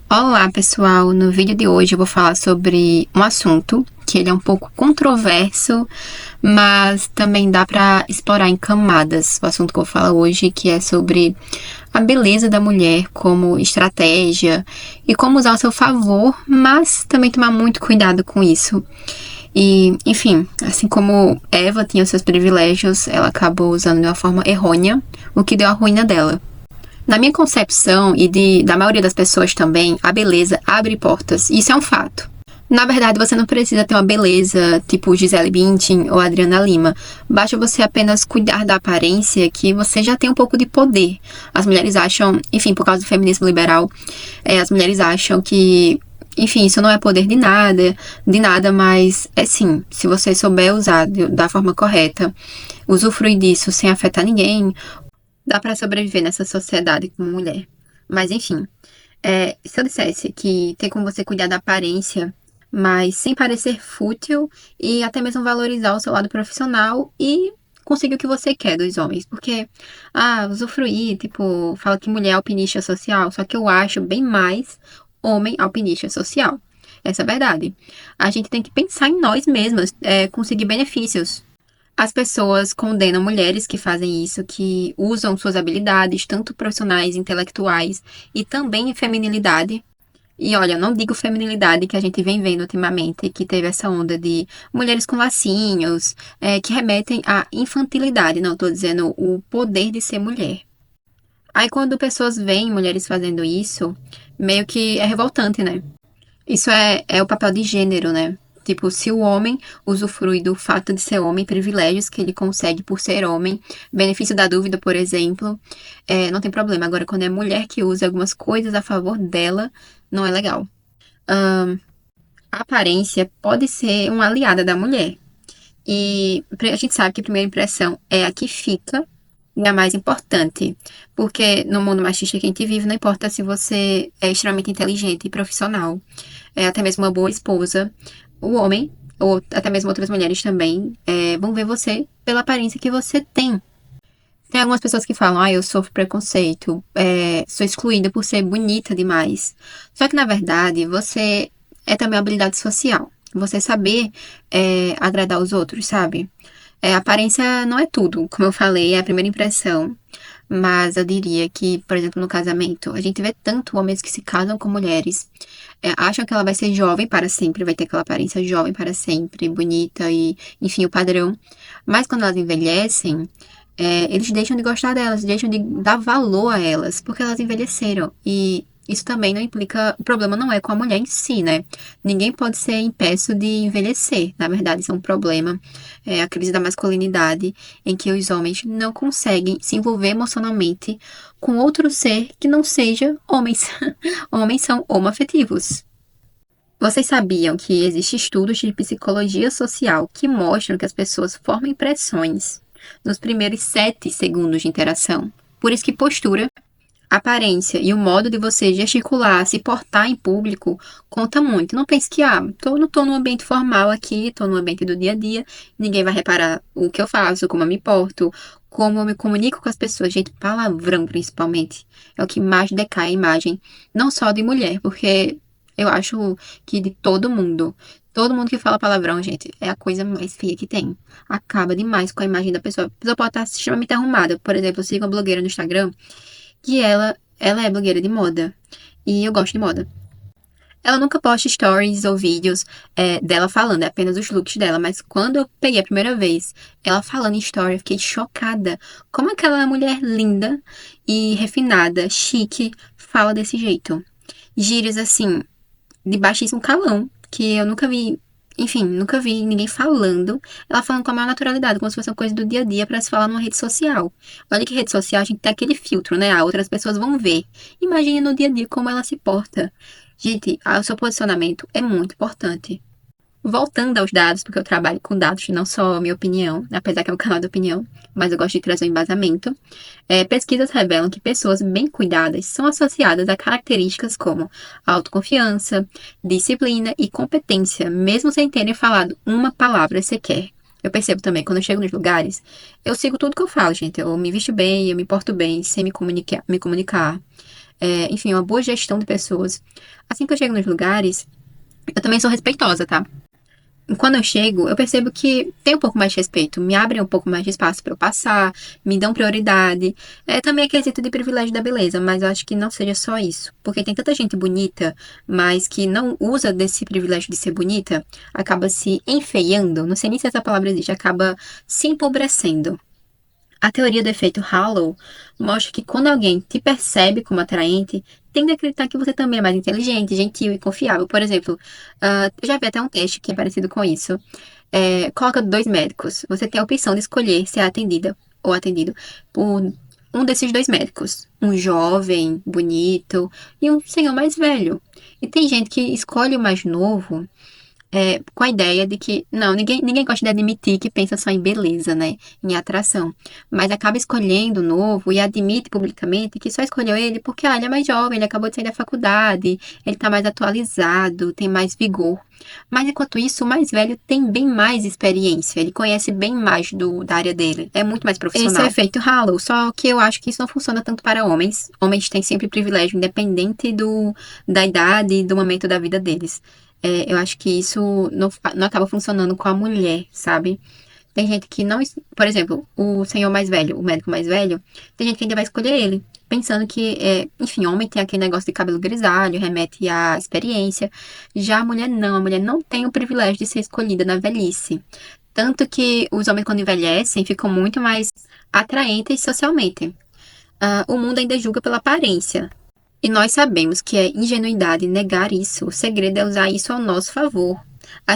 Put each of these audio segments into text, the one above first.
Olá, pessoal! No vídeo de hoje eu vou falar sobre um assunto que ele é um pouco controverso, mas também dá para explorar em camadas. O assunto que eu vou falar hoje, que é sobre a beleza da mulher como estratégia e como usar ao seu favor, mas também tomar muito cuidado com isso. E, enfim, assim como Eva tinha os seus privilégios, ela acabou usando de uma forma errônea, o que deu a ruína dela. Na minha concepção e da maioria das pessoas também, a beleza abre portas. Isso é um fato. Na verdade, você não precisa ter uma beleza tipo Gisele Bündchen ou Adriana Lima. Basta você apenas cuidar da aparência que você já tem um pouco de poder. As mulheres acham, enfim, por causa do feminismo liberal, as mulheres acham que, enfim, isso não é poder de nada, mas é sim, se você souber usar da forma correta, usufruir disso sem afetar ninguém, dá pra sobreviver nessa sociedade como mulher. Mas enfim, se eu dissesse que tem como você cuidar da aparência, mas sem parecer fútil e até mesmo valorizar o seu lado profissional e conseguir o que você quer dos homens. Porque, usufruir, tipo, fala que mulher é alpinista social, só que eu acho bem mais homem alpinista social. Essa é a verdade. A gente tem que pensar em nós mesmas, conseguir benefícios. As pessoas condenam mulheres que fazem isso, que usam suas habilidades, tanto profissionais, intelectuais e também em feminilidade. E olha, eu não digo feminilidade que a gente vem vendo ultimamente, que teve essa onda de mulheres com lacinhos, que remetem à infantilidade. Não, estou dizendo o poder de ser mulher. Aí quando pessoas veem mulheres fazendo isso, meio que é revoltante, né? Isso é o papel de gênero, né? Tipo, se o homem usufrui do fato de ser homem, privilégios que ele consegue por ser homem, benefício da dúvida, por exemplo, não tem problema. Agora, quando é mulher que usa algumas coisas a favor dela, não é legal. A aparência pode ser uma aliada da mulher. E a gente sabe que a primeira impressão é a que fica e a mais importante. Porque no mundo machista que a gente vive, não importa se você é extremamente inteligente e profissional, até mesmo uma boa esposa, o homem, ou até mesmo outras mulheres também, vão ver você pela aparência que você tem. Tem algumas pessoas que falam, eu sofro preconceito, sou excluída por ser bonita demais. Só que, na verdade, você é também uma habilidade social. Você saber agradar os outros, sabe? Aparência não é tudo, como eu falei, é a primeira impressão. Mas eu diria que, por exemplo, no casamento, a gente vê tanto homens que se casam com mulheres, acham que ela vai ser jovem para sempre, vai ter aquela aparência jovem para sempre, bonita e, enfim, o padrão. Mas quando elas envelhecem, eles deixam de gostar delas, deixam de dar valor a elas, porque elas envelheceram. E isso também não implica. O problema não é com a mulher em si, né? Ninguém pode ser impeço de envelhecer. Na verdade, isso é um problema. É a crise da masculinidade, em que os homens não conseguem se envolver emocionalmente com outro ser que não seja homens. Homens são homoafetivos. Vocês sabiam que existem estudos de psicologia social que mostram que as pessoas formam impressões nos primeiros 7 segundos de interação? Por isso que postura, aparência e o modo de você gesticular, se portar em público, conta muito. Não pense que, não tô num ambiente formal aqui, tô no ambiente do dia a dia, ninguém vai reparar o que eu faço, como eu me porto, como eu me comunico com as pessoas. Gente, palavrão principalmente, é o que mais decai a imagem, não só de mulher, porque eu acho que de todo mundo que fala palavrão, gente, é a coisa mais feia que tem. Acaba demais com a imagem da pessoa. A pessoa pode estar extremamente arrumada. Por exemplo, eu sigo uma blogueira no Instagram que ela é blogueira de moda. E eu gosto de moda. Ela nunca posta stories ou vídeos dela falando, é apenas os looks dela. Mas quando eu peguei a primeira vez ela falando em story, eu fiquei chocada. Como aquela mulher linda e refinada, chique, fala desse jeito. Gírias assim, de baixíssimo calão, que eu nunca vi. Enfim, nunca vi ninguém falando. Ela falando com a maior naturalidade, como se fosse uma coisa do dia a dia pra se falar numa rede social. Olha que rede social a gente tem aquele filtro, né? Outras pessoas vão ver. Imagine no dia a dia como ela se porta. Gente, o seu posicionamento é muito importante. Voltando aos dados, porque eu trabalho com dados, não só a minha opinião, apesar que é um canal de opinião, mas eu gosto de trazer um embasamento. Pesquisas revelam que pessoas bem cuidadas são associadas a características como autoconfiança, disciplina e competência, mesmo sem terem falado uma palavra sequer. Eu percebo também, quando eu chego nos lugares, eu sigo tudo que eu falo, gente. Eu me visto bem, eu me porto bem, sem me comunicar. enfim, uma boa gestão de pessoas. Assim que eu chego nos lugares, eu também sou respeitosa, tá? Quando eu chego, eu percebo que tem um pouco mais de respeito, me abrem um pouco mais de espaço para eu passar, me dão prioridade. Também é quesito de privilégio da beleza, mas eu acho que não seja só isso. Porque tem tanta gente bonita, mas que não usa desse privilégio de ser bonita, acaba se enfeiando, não sei nem se essa palavra existe, acaba se empobrecendo. A teoria do efeito Halo mostra que quando alguém te percebe como atraente, tende a acreditar que você também é mais inteligente, gentil e confiável. Por exemplo, eu já vi até um teste que é parecido com isso. Coloca dois médicos. Você tem a opção de escolher ser atendida ou atendido por um desses dois médicos. Um jovem, bonito e um senhor mais velho. E tem gente que escolhe o mais novo com a ideia de que, não, ninguém gosta de admitir que pensa só em beleza, né? Em atração. Mas acaba escolhendo o novo e admite publicamente que só escolheu ele porque, ele é mais jovem, ele acabou de sair da faculdade, ele tá mais atualizado, tem mais vigor. Mas enquanto isso, o mais velho tem bem mais experiência, ele conhece bem mais da área dele, é muito mais profissional. Esse é o efeito Halo, só que eu acho que isso não funciona tanto para homens. Homens têm sempre privilégio, independente da idade e do momento da vida deles. Eu acho que isso não acaba funcionando com a mulher, sabe? Tem gente que não. Por exemplo, o senhor mais velho, o médico mais velho, tem gente que ainda vai escolher ele, pensando que, enfim, homem tem aquele negócio de cabelo grisalho, remete à experiência. Já a mulher não tem o privilégio de ser escolhida na velhice. Tanto que os homens, quando envelhecem, ficam muito mais atraentes socialmente. O mundo ainda julga pela aparência. E nós sabemos que é ingenuidade negar isso. O segredo é usar isso ao nosso favor.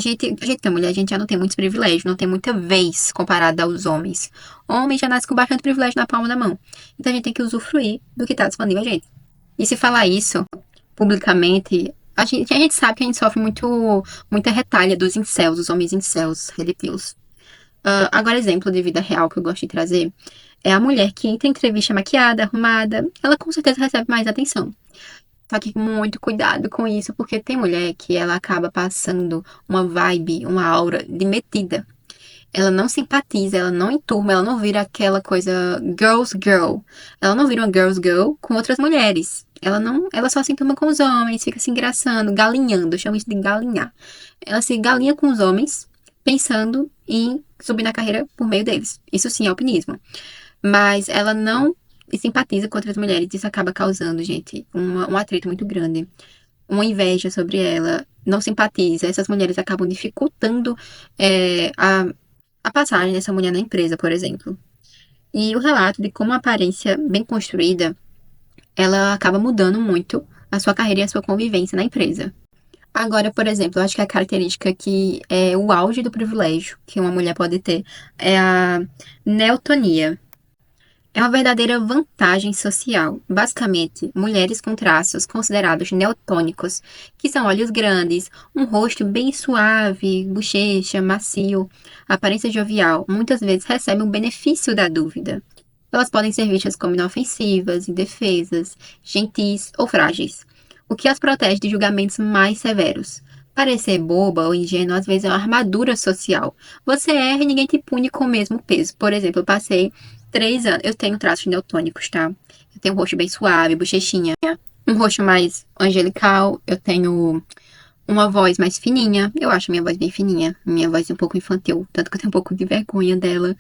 Que é mulher, a gente já não tem muitos privilégios, não tem muita vez comparado aos homens. Homem já nasce com bastante privilégio na palma da mão. Então a gente tem que usufruir do que está disponível a gente. E se falar isso publicamente, a gente sabe que a gente sofre muita retalha dos incels, os homens incels, religios. Agora, exemplo de vida real que eu gosto de trazer é a mulher que entra em entrevista maquiada, arrumada, ela com certeza recebe mais atenção. Só que muito cuidado com isso, porque tem mulher que ela acaba passando uma vibe, uma aura de metida. Ela não simpatiza, ela não enturma, ela não vira aquela coisa girls girl. Ela não vira uma girls girl com outras mulheres. Ela só se enturma com os homens, fica se engraçando, galinhando, eu chamo isso de galinhar. Ela se galinha com os homens, pensando em subir na carreira por meio deles. Isso sim é alpinismo. Mas ela não simpatiza com outras mulheres. Isso acaba causando, gente, um atrito muito grande. Uma inveja sobre ela. Não simpatiza. Essas mulheres acabam dificultando a passagem dessa mulher na empresa, por exemplo. E o relato de como a aparência bem construída, ela acaba mudando muito a sua carreira e a sua convivência na empresa. Agora, por exemplo, eu acho que a característica que é o auge do privilégio que uma mulher pode ter é a neotonia. É uma verdadeira vantagem social. Basicamente, mulheres com traços considerados neotônicos, que são olhos grandes, um rosto bem suave, bochecha, macio, aparência jovial, muitas vezes recebem o benefício da dúvida. Elas podem ser vistas como inofensivas, indefesas, gentis ou frágeis, o que as protege de julgamentos mais severos. Parecer boba ou ingênua às vezes é uma armadura social. Você erra e ninguém te pune com o mesmo peso. Por exemplo, eu passei 3 anos. Eu tenho traços neotônicos, tá? Eu tenho um rosto bem suave, bochechinha. Um rosto mais angelical. Eu tenho uma voz mais fininha. Eu acho minha voz bem fininha. Minha voz é um pouco infantil. Tanto que eu tenho um pouco de vergonha dela.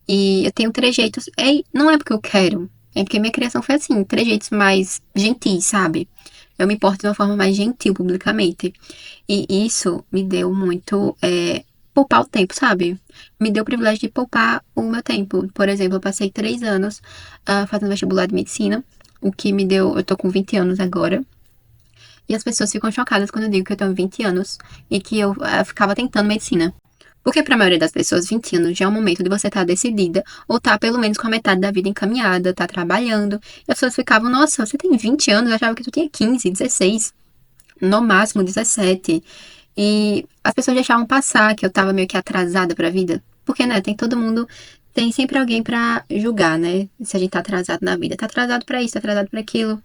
E eu tenho trejeitos. Não é porque eu quero. É porque minha criação foi assim. Trejeitos mais gentis, sabe? Eu me porto de uma forma mais gentil publicamente. E isso me deu muito poupar o tempo, sabe? Me deu o privilégio de poupar o meu tempo. Por exemplo, eu passei 3 anos fazendo vestibular de medicina, o que me deu. Eu tô com 20 anos agora. E as pessoas ficam chocadas quando eu digo que eu tenho 20 anos e que eu ficava tentando medicina. Porque para a maioria das pessoas, 20 anos já é um momento de você estar decidida, ou estar pelo menos com a metade da vida encaminhada, estar trabalhando. E as pessoas ficavam, nossa, você tem 20 anos, eu achava que tu tinha 15, 16, no máximo 17. E as pessoas deixavam passar que eu tava meio que atrasada pra vida. Porque, né, tem sempre alguém pra julgar, né? Se a gente tá atrasado na vida. Tá atrasado pra isso, tá atrasado pra aquilo.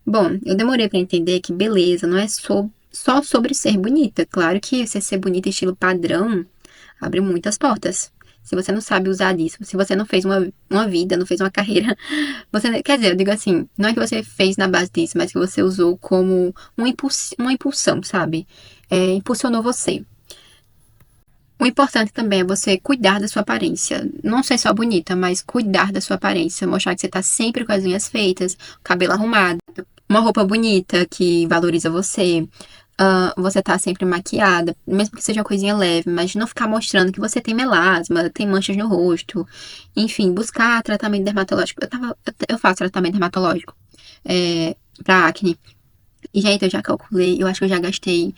Bom, eu demorei pra entender que beleza não é só sobre ser bonita. Claro que você ser bonita estilo padrão abre muitas portas. se você não sabe usar disso, se você não fez uma vida, não fez uma carreira, você, quer dizer, eu digo assim, não é que você fez na base disso, mas que você usou como uma impulsão, sabe? Impulsionou você. O importante também é você cuidar da sua aparência. Não ser só bonita, mas cuidar da sua aparência. Mostrar que você tá sempre com as unhas feitas, cabelo arrumado, uma roupa bonita que valoriza você. Você tá sempre maquiada, mesmo que seja uma coisinha leve, mas não ficar mostrando que você tem melasma, tem manchas no rosto. Enfim, buscar tratamento dermatológico. Eu faço tratamento dermatológico pra acne. E, gente, eu já calculei, eu acho que eu já gastei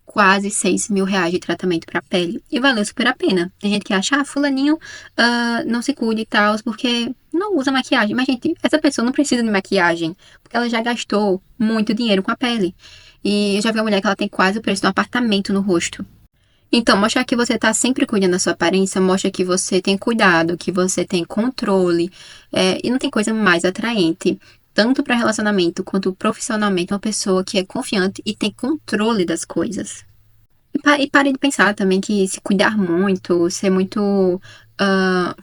quase R$ 6.000 de tratamento pra pele. E valeu super a pena. Tem gente que acha, fulaninho não se cuida e tal, porque não usa maquiagem. Mas, gente, essa pessoa não precisa de maquiagem, porque ela já gastou muito dinheiro com a pele. E eu já vi uma mulher que ela tem quase o preço de um apartamento no rosto. Então, mostrar que você tá sempre cuidando da sua aparência, mostra que você tem cuidado, que você tem controle. E não tem coisa mais atraente, tanto para relacionamento quanto profissionalmente, uma pessoa que é confiante e tem controle das coisas. E pare de pensar também que se cuidar muito, ser muito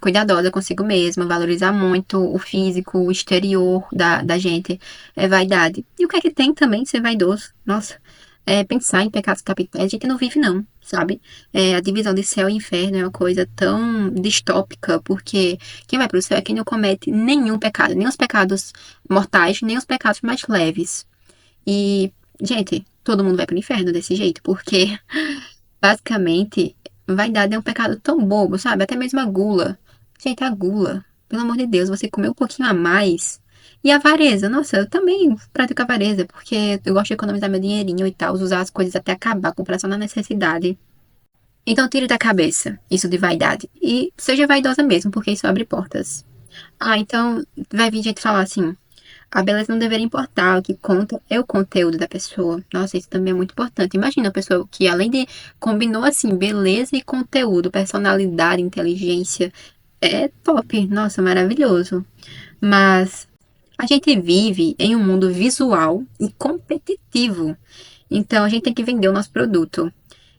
cuidadosa consigo mesma, valorizar muito o físico, o exterior da gente, é vaidade. E o que é que tem também ser vaidoso? Nossa, pensar em pecados capitais, a gente não vive não, sabe? A divisão de céu e inferno é uma coisa tão distópica, porque quem vai pro céu é quem não comete nenhum pecado, nem os pecados mortais, nem os pecados mais leves. E, gente, todo mundo vai pro inferno desse jeito, porque basicamente, vaidade é um pecado tão bobo, sabe? Até mesmo a gula. Gente, a gula. Pelo amor de Deus, você comer um pouquinho a mais. E a avareza. Nossa, eu também pratico avareza, porque eu gosto de economizar meu dinheirinho e tal, usar as coisas até acabar, comprar só na necessidade. Então, tire da cabeça isso de vaidade. E seja vaidosa mesmo, porque isso abre portas. Então, vai vir gente falar assim. A beleza não deveria importar, o que conta é o conteúdo da pessoa. Nossa, isso também é muito importante. Imagina a pessoa que, além de combinou assim, beleza e conteúdo, personalidade, inteligência, é top. Nossa, maravilhoso. Mas a gente vive em um mundo visual e competitivo. Então a gente tem que vender o nosso produto.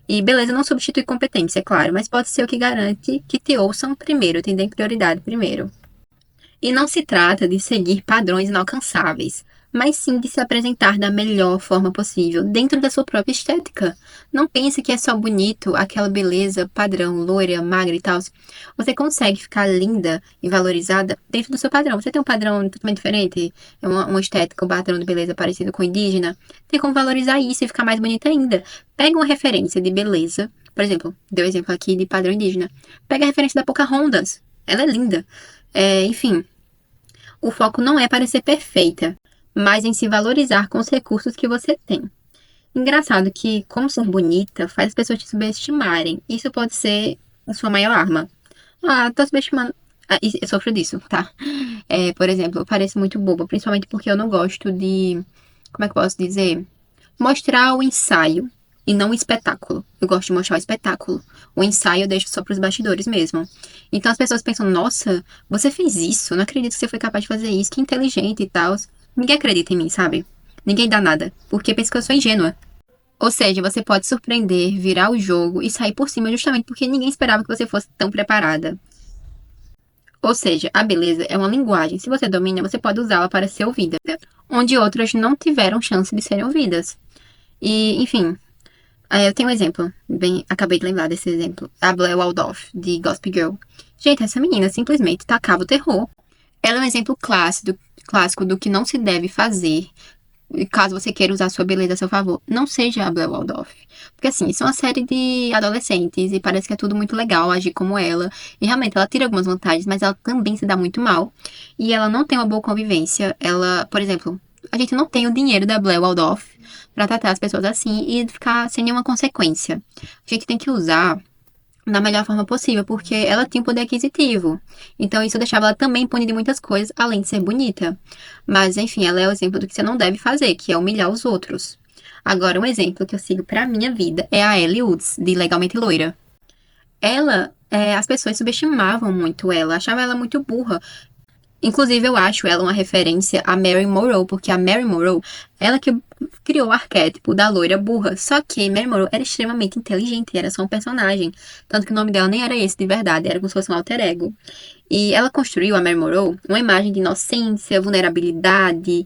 E beleza não substitui competência, é claro, mas pode ser o que garante que te ouçam primeiro, te deem prioridade primeiro. E não se trata de seguir padrões inalcançáveis, mas sim de se apresentar da melhor forma possível, dentro da sua própria estética. Não pense que é só bonito, aquela beleza padrão, loira, magra e tal. Você consegue ficar linda e valorizada dentro do seu padrão. Você tem um padrão totalmente diferente, uma estética, um padrão de beleza parecido com o indígena. Tem como valorizar isso e ficar mais bonita ainda. Pega uma referência de beleza, por exemplo, deu exemplo aqui de padrão indígena. Pega a referência da Pocahontas. Ela é linda. Enfim, o foco não é parecer perfeita, mas em se valorizar com os recursos que você tem. Engraçado que, como ser bonita, faz as pessoas te subestimarem. Isso pode ser a sua maior arma. Tô subestimando. Eu sofro disso, tá? Por exemplo, eu pareço muito boba, principalmente porque eu não gosto de. Como é que eu posso dizer? Mostrar o ensaio e não o espetáculo. Eu gosto de mostrar o espetáculo. O ensaio eu deixo só pros bastidores mesmo. Então as pessoas pensam, nossa, você fez isso, eu não acredito que você foi capaz de fazer isso, que inteligente e tal. Ninguém acredita em mim, sabe? Ninguém dá nada, porque pensa que eu sou ingênua. Ou seja, você pode surpreender, virar o jogo e sair por cima justamente porque ninguém esperava que você fosse tão preparada. Ou seja, a beleza é uma linguagem. Se você domina, você pode usá-la para ser ouvida, onde outras não tiveram chance de serem ouvidas. E, enfim, eu tenho um exemplo. Acabei de lembrar desse exemplo. A Blair Waldorf, de Gossip Girl. Gente, essa menina simplesmente tacava o terror. Ela é um exemplo clássico do que não se deve fazer caso você queira usar sua beleza a seu favor. Não seja a Blair Waldorf. Porque assim, isso é uma série de adolescentes e parece que é tudo muito legal agir como ela. E realmente ela tira algumas vantagens, mas ela também se dá muito mal. E ela não tem uma boa convivência. Ela, por exemplo, a gente não tem o dinheiro da Blair Waldorf pra tratar as pessoas assim e ficar sem nenhuma consequência. A gente tem que usar da melhor forma possível, porque ela tinha um poder aquisitivo. Então isso deixava ela também impune de muitas coisas, além de ser bonita. Mas, enfim, ela é o exemplo do que você não deve fazer, que é humilhar os outros. Agora, um exemplo que eu sigo pra minha vida é a Ellie Woods, de Legalmente Loira. Ela, as pessoas subestimavam muito ela, achavam ela muito burra. Inclusive, eu acho ela uma referência a Mary Monroe, porque a Mary Monroe, ela que criou o arquétipo da loira burra. Só que Mary Monroe era extremamente inteligente, era só um personagem. Tanto que o nome dela nem era esse de verdade, era como se fosse um alter ego. E ela construiu, a Mary Monroe, uma imagem de inocência, vulnerabilidade,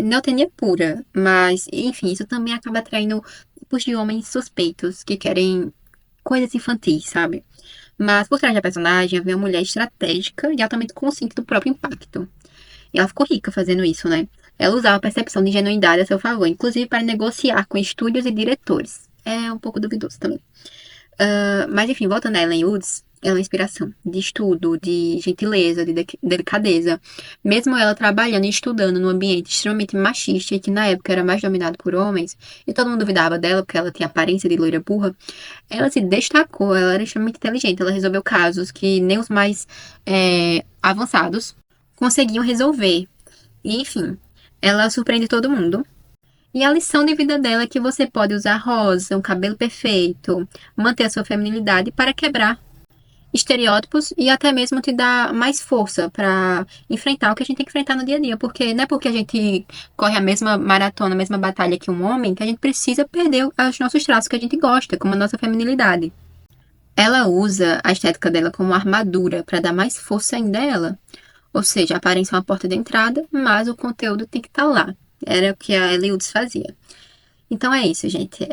neotenia pura. Mas, enfim, isso também acaba atraindo tipos de homens suspeitos que querem coisas infantis, sabe? Mas por trás da personagem havia uma mulher estratégica e altamente consciente do próprio impacto. E ela ficou rica fazendo isso, né? Ela usava a percepção de ingenuidade a seu favor, inclusive para negociar com estúdios e diretores. É um pouco duvidoso também. Mas enfim, voltando a Ellen Woods, ela é uma inspiração de estudo, de gentileza, de delicadeza. Mesmo ela trabalhando e estudando num ambiente extremamente machista e que na época era mais dominado por homens, e todo mundo duvidava dela porque ela tinha aparência de loira burra, ela se destacou, ela era extremamente inteligente, ela resolveu casos que nem os mais avançados conseguiam resolver. E enfim, ela surpreende todo mundo. E a lição de vida dela é que você pode usar rosa, um cabelo perfeito, manter a sua feminilidade para quebrar estereótipos e até mesmo te dar mais força para enfrentar o que a gente tem que enfrentar no dia a dia. Porque não é porque a gente corre a mesma maratona, a mesma batalha que um homem, que a gente precisa perder os nossos traços que a gente gosta, como a nossa feminilidade. Ela usa a estética dela como armadura para dar mais força ainda a ela. Ou seja, a aparência é uma porta de entrada, mas o conteúdo tem que estar lá. Era o que a Ellie Woods fazia. Então é isso, gente.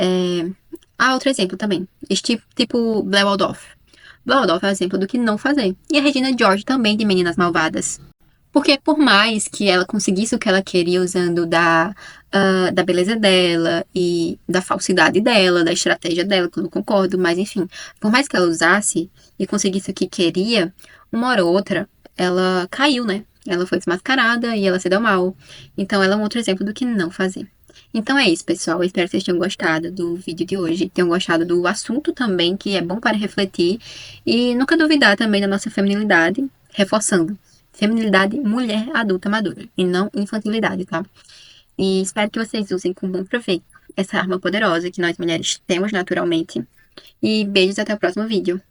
Outro exemplo também. Este tipo Blair Waldorf. Blair Waldorf é um exemplo do que não fazer. E a Regina George também de Meninas Malvadas. Porque por mais que ela conseguisse o que ela queria usando da beleza dela e da falsidade dela, da estratégia dela, que eu não concordo, mas enfim, por mais que ela usasse e conseguisse o que queria, uma hora ou outra, ela caiu, né? Ela foi desmascarada e ela se deu mal. Então ela é um outro exemplo do que não fazer. Então é isso, pessoal. Eu espero que vocês tenham gostado do vídeo de hoje, tenham gostado do assunto também, que é bom para refletir. E nunca duvidar também da nossa feminilidade, reforçando. Feminilidade, mulher adulta madura, e não infantilidade, tá? E espero que vocês usem com bom proveito essa arma poderosa que nós mulheres temos naturalmente. E beijos até o próximo vídeo.